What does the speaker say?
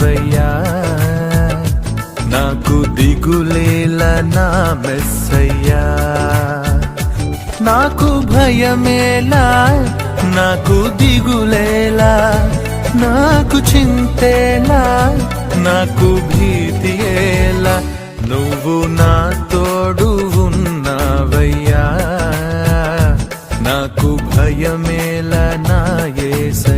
ఉన్నావయ్యా. నాకు దిగులేలా నా మెస్సయ్యా. నాకు భయమేలా, నాకు దిగులేలా, నాకు చింతేలా, నాకు భీతియేలా, నువ్వు నా తోడు ఉన్నావయ్యా. నాకు భయమేలా నా యేసయ్యా.